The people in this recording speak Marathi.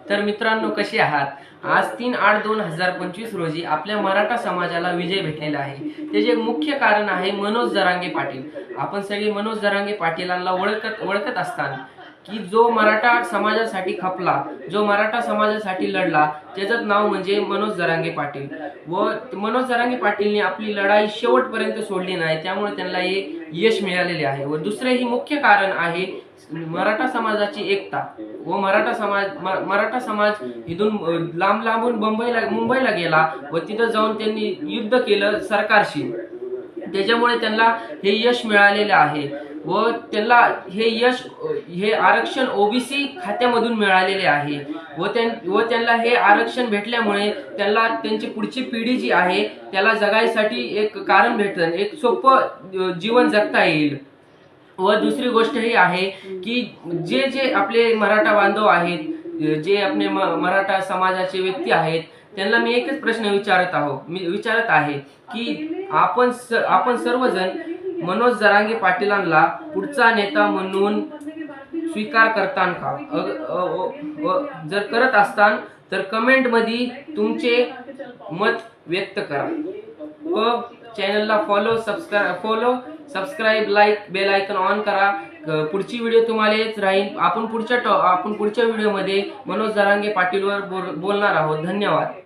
तर मित्रांनो, कसे आहात? आज 3/8/2025 रोजी आपल्या मराठा समाजाला विजय भेटलेला आहे। त्याचे एक मुख्य कारण आहे मनोज जरांगे पाटील। आपण सगळे मनोज जरांगे पाटीलांना ओळखत असताना की जो मराठा समाजासाठी खपला, जो मराठा समाजासाठी लढला, त्याचं नाव म्हणजे मनोज जरांगे पाटील। व मनोज जरांगे पाटीलने आपली लढाई शेवटपर्यंत सोडली नाही, त्यामुळे त्यांना हे यश मिळालेले आहे। व दुसरे ही मुख्य कारण आहे मराठा समाजाची एकता व मराठा समाज इथून लांब लांबून मुंबईला गेला व तिथं जाऊन त्यांनी युद्ध केलं सरकारशी। त्याच्यामुळे त्यांना हे यश मिळालेले आहे व त्यांना हे आरक्षण ओबीसी खात्यामधून मिळालेले आहे व त्यांना हे आरक्षण भेटल्यामुळे त्यांना त्यांची पुढची पिढी जी आहे त्याला जगायसाठी एक कारण भेटतं, एक सोपं जीवन जगता येईल। व दुसरी गोष्ट ही आहे की जे आपले मराठा बांधव आहेत, जे आपले मराठा समाजाचे व्यक्ती आहेत, त्यांना मी एकच प्रश्न विचारत आहे की आपण सर्वजण मनोज जरांगे पाटीलांना पुढचा नेता म्हणून स्वीकार करतान का? जर करत असतान तर कमेंट मध्ये तुमचे मत व्यक्त करा व चॅनलला follow subscribe like bell icon on करा। पुढची व्हिडिओ तुम्हाला येत राहील। आपण पुढच्या व्हिडिओमध्ये मनोज जरांगे पाटीलवर बोलणार आहोत। धन्यवाद।